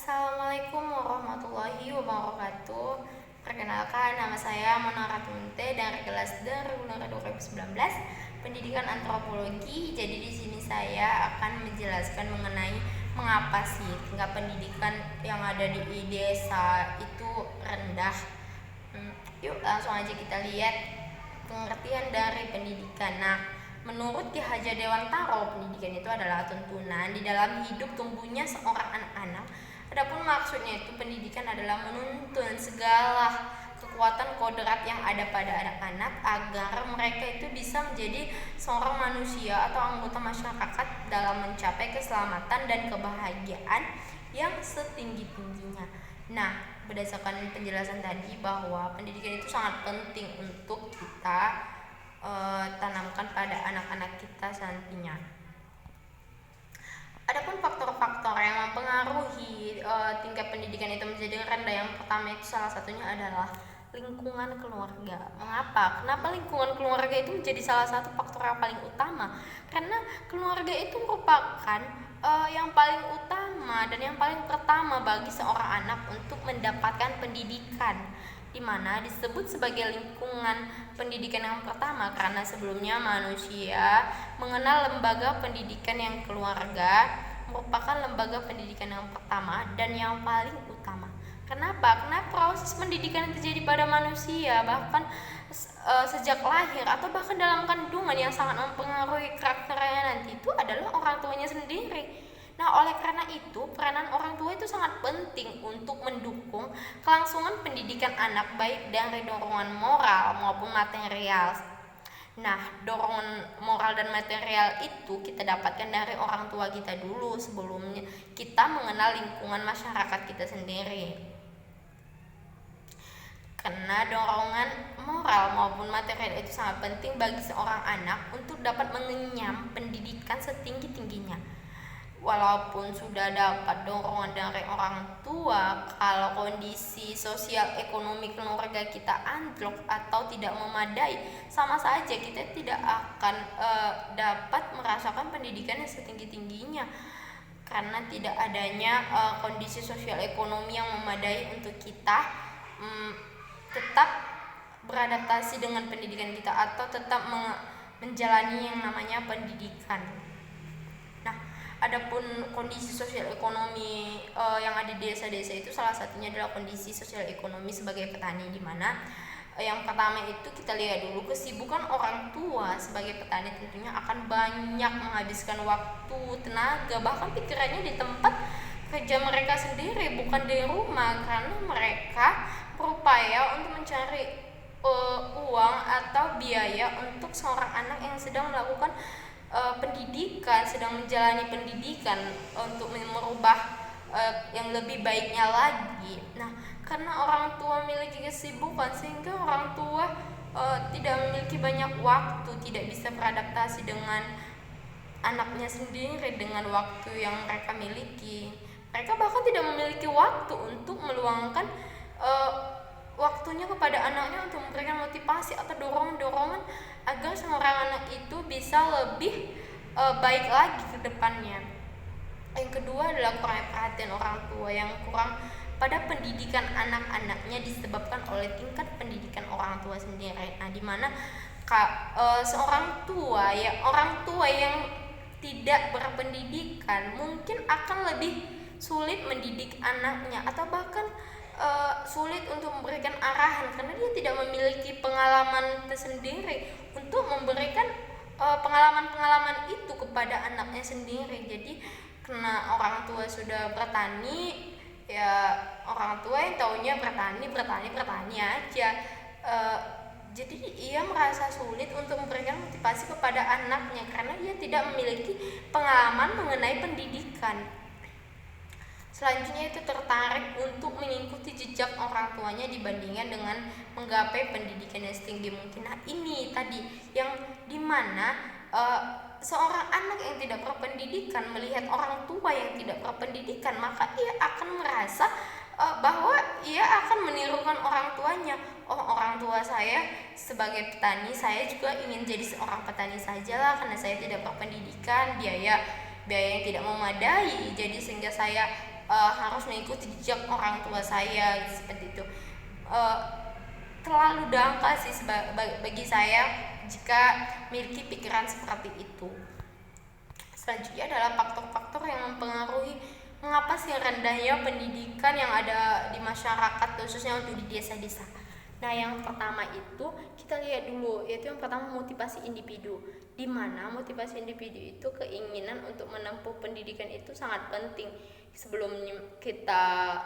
Assalamualaikum warahmatullahi wabarakatuh. Perkenalkan, nama saya Mona Ratunte dari kelas D reguler 2019 Pendidikan Antropologi. Jadi di sini saya akan menjelaskan mengenai mengapa sih tingkat pendidikan yang ada di desa itu rendah. Yuk langsung aja kita lihat pengertian dari pendidikan. Menurut Ki Hajar Dewantara, pendidikan itu adalah tuntunan di dalam hidup tumbuhnya seorang anak-anak. Adapun maksudnya itu pendidikan adalah menuntun segala kekuatan kodrat yang ada pada anak-anak agar mereka itu bisa menjadi seorang manusia atau anggota masyarakat dalam mencapai keselamatan dan kebahagiaan yang setinggi-tingginya. Berdasarkan penjelasan tadi bahwa pendidikan itu sangat penting untuk kita tanamkan pada anak-anak kita nantinya. Adapun faktor-faktor yang mempengaruhi tingkat pendidikan itu menjadi rendah, yang pertama itu salah satunya adalah lingkungan keluarga. Mengapa? Kenapa lingkungan keluarga itu menjadi salah satu faktor yang paling utama? Karena keluarga itu merupakan yang paling utama dan yang paling pertama bagi seorang anak untuk mendapatkan pendidikan, di mana disebut sebagai lingkungan pendidikan yang pertama karena sebelumnya manusia mengenal lembaga pendidikan yang keluarga merupakan lembaga pendidikan yang pertama dan yang paling utama. Kenapa? Karena proses pendidikan yang terjadi pada manusia bahkan sejak lahir atau bahkan dalam kandungan yang sangat mempengaruhi karakternya nanti itu adalah orang tuanya sendiri. Oleh karena itu, peranan orang tua itu sangat penting untuk mendukung kelangsungan pendidikan anak baik dari dorongan moral maupun material. Dorongan moral dan material itu kita dapatkan dari orang tua kita dulu sebelumnya kita mengenal lingkungan masyarakat kita sendiri. Karena dorongan moral maupun material itu sangat penting bagi seorang anak untuk dapat mengenyam pendidikan setinggi-tingginya. Walaupun sudah dapat dorongan dari orang tua, kalau kondisi sosial ekonomi keluarga kita anjlok atau tidak memadai, sama saja kita tidak akan dapat merasakan pendidikan yang setinggi-tingginya. Karena tidak adanya kondisi sosial ekonomi yang memadai untuk kita tetap beradaptasi dengan pendidikan kita atau tetap menjalani yang namanya pendidikan. Adapun kondisi sosial ekonomi yang ada di desa-desa itu salah satunya adalah kondisi sosial ekonomi sebagai petani, di mana yang pertama itu kita lihat dulu kesibukan orang tua sebagai petani tentunya akan banyak menghabiskan waktu, tenaga, bahkan pikirannya di tempat kerja mereka sendiri bukan di rumah, karena mereka berupaya untuk mencari uang atau biaya untuk seorang anak yang sedang melakukan pendidikan, sedang menjalani pendidikan untuk merubah yang lebih baiknya lagi. Karena orang tua memiliki kesibukan sehingga orang tua tidak memiliki banyak waktu, tidak bisa beradaptasi dengan anaknya sendiri dengan waktu yang mereka miliki. Mereka bahkan tidak memiliki waktu untuk meluangkan waktunya kepada anaknya untuk memberikan motivasi atau dorongan-dorongan agar seorang anak itu bisa lebih baik lagi ke depannya. Yang kedua adalah kurangnya perhatian orang tua yang kurang pada pendidikan anak-anaknya disebabkan oleh tingkat pendidikan orang tua sendiri. Di mana seorang tua orang tua yang tidak berpendidikan mungkin akan lebih sulit mendidik anaknya atau bahkan sulit untuk memberikan arahan karena dia tidak memiliki pengalaman tersendiri untuk memberikan pengalaman-pengalaman itu kepada anaknya sendiri. Jadi karena orang tua sudah bertani, ya orang tua yang taunya bertani aja, jadi ia merasa sulit untuk memberikan motivasi kepada anaknya karena dia tidak memiliki pengalaman mengenai pendidikan. Selanjutnya itu tertarik untuk mengikuti jejak orang tuanya dibandingkan dengan menggapai pendidikan yang setinggi mungkin. Ini tadi yang dimana seorang anak yang tidak berpendidikan melihat orang tua yang tidak berpendidikan, maka ia akan merasa bahwa ia akan menirukan orang tuanya. Orang tua saya sebagai petani, saya juga ingin jadi seorang petani sajalah karena saya tidak berpendidikan, biaya yang tidak memadai, jadi sehingga saya harus mengikuti jejak orang tua saya seperti itu. Terlalu dangkal sih bagi saya jika memiliki pikiran seperti itu. Selanjutnya adalah faktor-faktor yang mempengaruhi mengapa sih rendahnya pendidikan yang ada di masyarakat, khususnya untuk di desa-desa. Nah, yang pertama itu kita lihat dulu, yaitu yang pertama motivasi individu, di mana motivasi individu itu keinginan untuk menempuh pendidikan itu sangat penting. Sebelum kita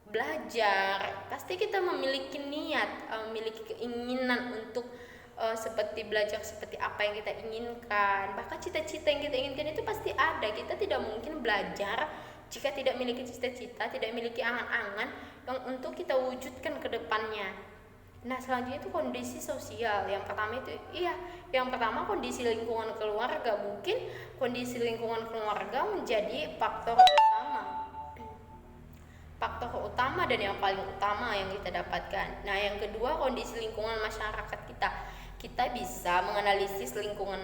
belajar, pasti kita memiliki niat, memiliki keinginan untuk seperti belajar seperti apa yang kita inginkan. Bahkan cita-cita yang kita inginkan itu pasti ada. Kita tidak mungkin belajar jika tidak memiliki cita-cita, tidak memiliki angan-angan yang untuk kita wujudkan ke depannya. Nah, selanjutnya itu kondisi sosial. Yang pertama itu yang pertama kondisi lingkungan keluarga. Mungkin kondisi lingkungan keluarga menjadi faktor utama dan yang paling utama yang kita dapatkan. Nah, yang kedua kondisi lingkungan masyarakat kita. Kita bisa menganalisis lingkungan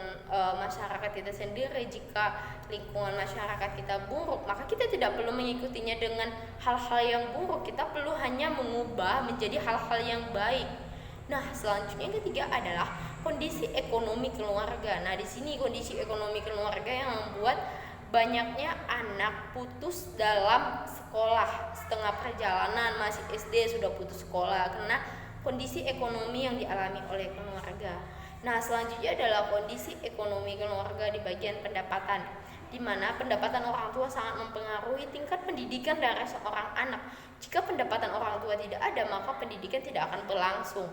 masyarakat kita sendiri. Jika lingkungan masyarakat kita buruk, maka kita tidak perlu mengikutinya dengan hal-hal yang buruk. Kita perlu hanya mengubah menjadi hal-hal yang baik. Nah, selanjutnya yang ketiga adalah kondisi ekonomi keluarga. Nah, di sini kondisi ekonomi keluarga yang membuat banyaknya anak putus dalam sekolah, setengah perjalanan masih SD sudah putus sekolah karena kondisi ekonomi yang dialami oleh keluarga. Nah, selanjutnya adalah kondisi ekonomi keluarga di bagian pendapatan, di mana pendapatan orang tua sangat mempengaruhi tingkat pendidikan dari seorang anak. Jika pendapatan orang tua tidak ada, maka pendidikan tidak akan berlangsung.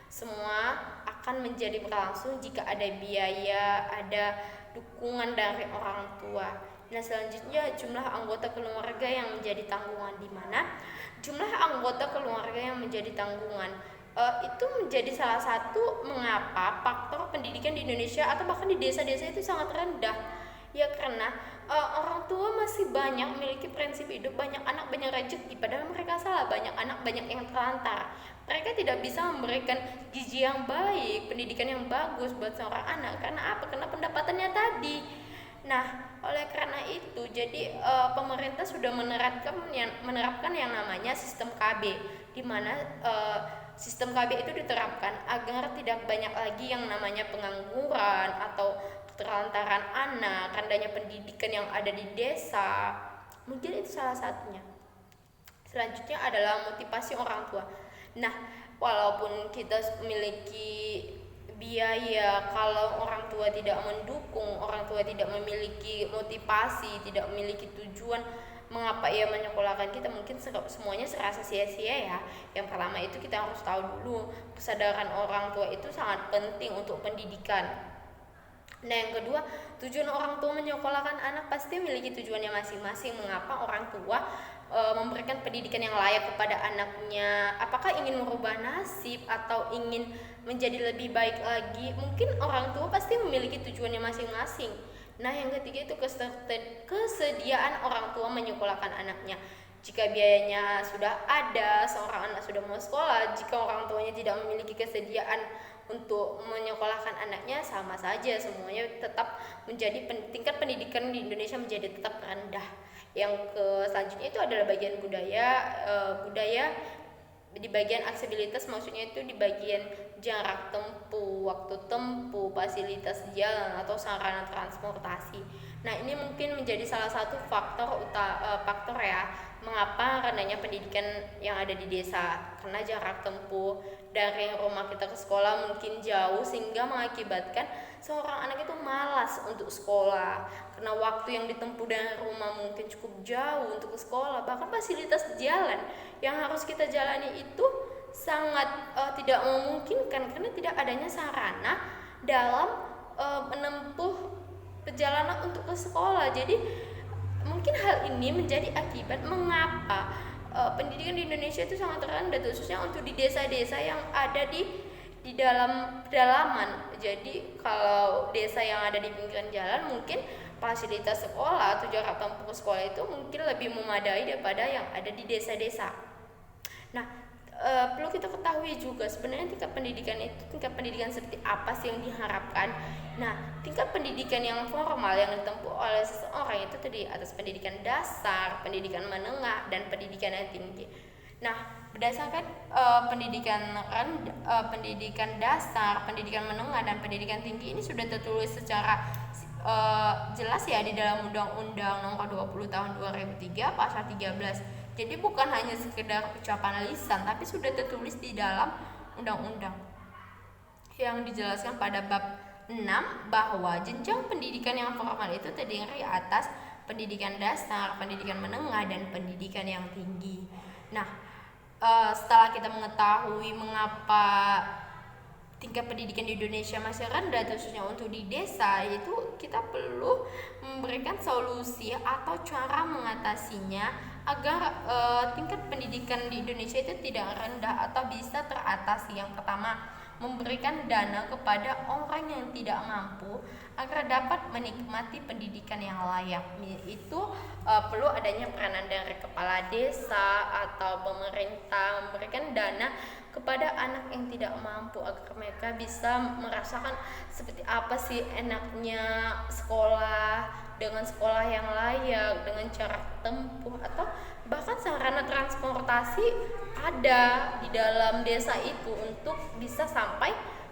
Semua akan menjadi berlangsung jika ada biaya, ada dukungan dari orang tua. Nah, selanjutnya jumlah anggota keluarga yang menjadi tanggungan, di mana jumlah anggota keluarga yang menjadi tanggungan itu menjadi salah satu mengapa faktor pendidikan di Indonesia atau bahkan di desa-desa itu sangat rendah. Ya, karena orang tua masih banyak memiliki prinsip hidup banyak anak banyak rezeki, padahal mereka salah. Banyak anak banyak yang terlantar. Mereka tidak bisa memberikan gizi yang baik, pendidikan yang bagus buat seorang anak. Karena apa? Karena pendapatannya tadi. Nah, oleh karena itu, jadi pemerintah sudah menerapkan yang namanya sistem KB, di mana sistem KB itu diterapkan agar tidak banyak lagi yang namanya pengangguran atau keterlantaran anak, rendahnya pendidikan yang ada di desa. Mungkin itu salah satunya. Selanjutnya adalah motivasi orang tua. Nah, walaupun kita memiliki biaya, kalau orang tua tidak mendukung, orang tua tidak memiliki motivasi, tidak memiliki tujuan mengapa ia menyekolahkan kita, mungkin semuanya serasa sia-sia ya. Yang pertama itu kita harus tahu dulu kesadaran orang tua itu sangat penting untuk pendidikan. Nah, yang kedua, tujuan orang tua menyekolahkan anak pasti memiliki tujuannya masing-masing. Mengapa orang tua memberikan pendidikan yang layak kepada anaknya? Apakah ingin merubah nasib atau ingin menjadi lebih baik lagi? Mungkin orang tua pasti memiliki tujuannya masing-masing. Nah, yang ketiga itu kesediaan orang tua menyekolahkan anaknya. Jika biayanya sudah ada, seorang anak sudah mau sekolah, jika orang tuanya tidak memiliki kesediaan untuk menyekolahkan anaknya, sama saja, semuanya tetap menjadi tingkat pendidikan di Indonesia menjadi tetap rendah. Yang selanjutnya itu adalah bagian budaya di bagian aksesibilitas, maksudnya itu di bagian jarak tempuh, waktu tempuh, fasilitas jalan atau sarana transportasi. Nah, ini mungkin menjadi salah satu faktor ya mengapa rendahnya pendidikan yang ada di desa, karena jarak tempuh dari rumah kita ke sekolah mungkin jauh sehingga mengakibatkan seorang anak itu malas untuk sekolah karena waktu yang ditempuh dari rumah mungkin cukup jauh untuk ke sekolah. Bahkan fasilitas jalan yang harus kita jalani itu sangat tidak memungkinkan karena tidak adanya sarana dalam menempuh perjalanan untuk ke sekolah. Jadi mungkin hal ini menjadi akibat mengapa pendidikan di Indonesia itu sangat rendah, khususnya untuk di desa-desa yang ada di dalam pedalaman. Jadi kalau desa yang ada di pinggiran jalan mungkin fasilitas sekolah atau jarak tempuh sekolah itu mungkin lebih memadai daripada yang ada di desa-desa. Nah, perlu kita ketahui juga sebenarnya tingkat pendidikan seperti apa sih yang diharapkan. Nah, tingkat pendidikan yang formal yang ditempuh oleh seseorang itu tadi atas pendidikan dasar, pendidikan menengah, dan pendidikan yang tinggi. Nah, berdasarkan pendidikan dasar, pendidikan menengah, dan pendidikan tinggi ini sudah tertulis secara jelas ya di dalam Undang-Undang Nomor 20 Tahun 2003 Pasal 13. Jadi bukan hanya sekedar ucapan lisan, tapi sudah tertulis di dalam undang-undang yang dijelaskan pada bab 6 bahwa jenjang pendidikan yang formal itu terdiri atas pendidikan dasar, pendidikan menengah, dan pendidikan yang tinggi. Nah, setelah kita mengetahui mengapa tingkat pendidikan di Indonesia masih rendah, khususnya untuk di desa, itu kita perlu memberikan solusi atau cara mengatasinya agar tingkat pendidikan di Indonesia itu tidak rendah atau bisa teratasi. Yang pertama, memberikan dana kepada orang yang tidak mampu agar dapat menikmati pendidikan yang layak. Itu perlu adanya peranan dari kepala desa atau pemerintah memberikan dana kepada anak yang tidak mampu agar mereka bisa merasakan seperti apa sih enaknya sekolah dengan sekolah yang layak, dengan cara tempuh, atau bahkan sarana transportasi ada di dalam desa itu untuk bisa sampai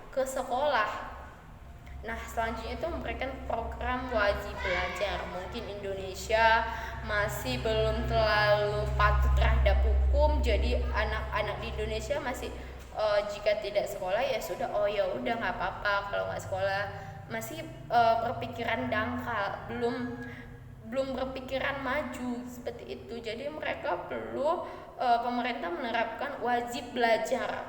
ke sekolah. Nah, selanjutnya itu memberikan program wajib belajar. Mungkin Indonesia masih belum terlalu patuh terhadap hukum, jadi anak-anak di Indonesia masih jika tidak sekolah ya sudah, oh ya udah nggak apa-apa kalau nggak sekolah. Masih berpikiran dangkal, belum berpikiran maju seperti itu. Jadi mereka perlu pemerintah menerapkan wajib belajar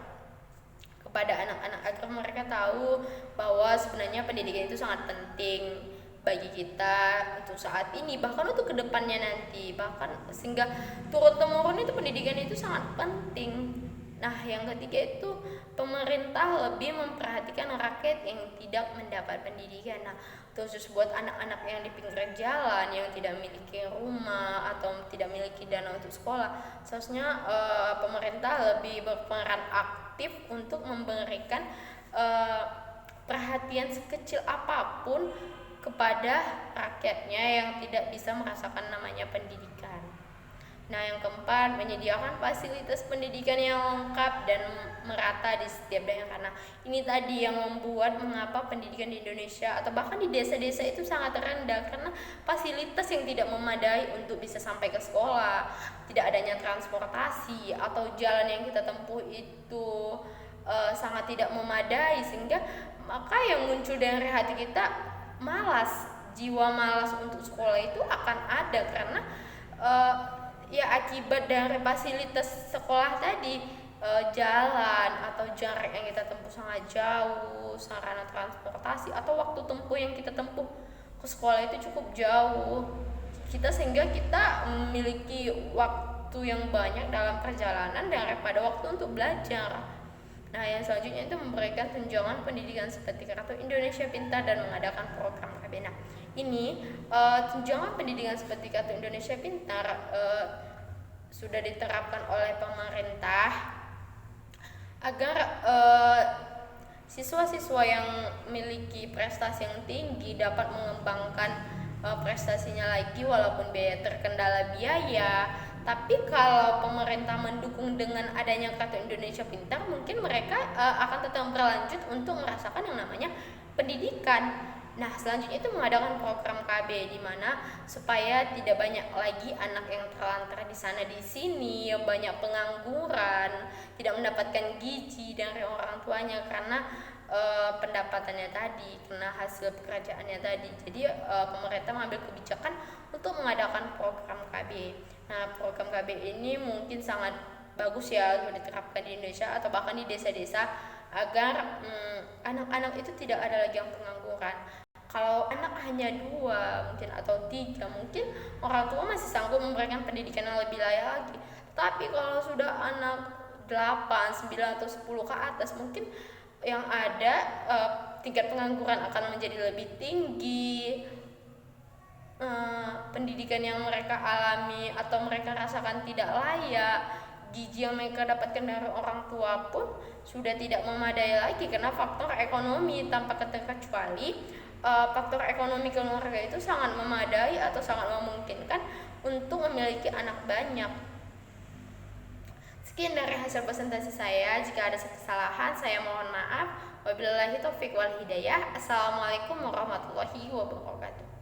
kepada anak-anak agar mereka tahu bahwa sebenarnya pendidikan itu sangat penting bagi kita untuk saat ini, bahkan untuk kedepannya nanti, bahkan sehingga turun temurun itu pendidikan itu sangat penting. Nah, yang ketiga itu pemerintah lebih memperhatikan rakyat yang tidak mendapat pendidikan. Nah, khusus buat anak-anak yang di pinggir jalan, yang tidak memiliki rumah atau tidak memiliki dana untuk sekolah, seharusnya pemerintah lebih berperan aktif untuk memberikan perhatian sekecil apapun kepada rakyatnya yang tidak bisa merasakan namanya pendidikan. Nah, yang keempat, menyediakan fasilitas pendidikan yang lengkap dan merata di setiap daerah. Karena ini tadi yang membuat mengapa pendidikan di Indonesia atau bahkan di desa-desa itu sangat rendah, karena fasilitas yang tidak memadai untuk bisa sampai ke sekolah, tidak adanya transportasi atau jalan yang kita tempuh itu sangat tidak memadai, sehingga maka yang muncul dari hati kita malas, jiwa malas untuk sekolah itu akan ada karena ya akibat dari fasilitas sekolah tadi, jalan atau jarak yang kita tempuh sangat jauh, sarana transportasi atau waktu tempuh yang kita tempuh ke sekolah itu cukup jauh, sehingga kita memiliki waktu yang banyak dalam perjalanan daripada waktu untuk belajar. Nah, yang selanjutnya itu memberikan tunjangan pendidikan seperti Kartu Indonesia Pintar dan mengadakan program KB. Nah, ini tunjangan pendidikan seperti Kartu Indonesia Pintar sudah diterapkan oleh pemerintah agar siswa-siswa yang memiliki prestasi yang tinggi dapat mengembangkan prestasinya lagi walaupun terkendala biaya. Tapi kalau pemerintah mendukung dengan adanya Kartu Indonesia Pintar, mungkin mereka akan tetap berlanjut untuk merasakan yang namanya pendidikan. Nah, selanjutnya itu mengadakan program KB di mana supaya tidak banyak lagi anak yang terlantar di sana di sini, banyak pengangguran, tidak mendapatkan gizi dari orang tuanya karena pendapatannya tadi, karena hasil pekerjaannya tadi. Jadi pemerintah mengambil kebijakan untuk mengadakan program KB. Nah, program KB ini mungkin sangat bagus ya untuk diterapkan di Indonesia atau bahkan di desa-desa agar anak-anak itu tidak ada lagi yang pengangguran. Kalau anak hanya 2 mungkin atau 3, mungkin orang tua masih sanggup memberikan pendidikan yang lebih layak lagi. Tapi kalau sudah anak 8, 9 atau 10 ke atas, mungkin yang ada tingkat pengangguran akan menjadi lebih tinggi. Pendidikan yang mereka alami atau mereka rasakan tidak layak, gizi yang mereka dapatkan dari orang tua pun sudah tidak memadai lagi karena faktor ekonomi. Tanpa terkecuali faktor ekonomi keluarga itu sangat memadai atau sangat memungkinkan untuk memiliki anak banyak. Sekian dari hasil presentasi saya. Jika ada kesalahan, saya mohon maaf. Wabillahi taufiq wal hidayah. Assalamualaikum warahmatullahi wabarakatuh.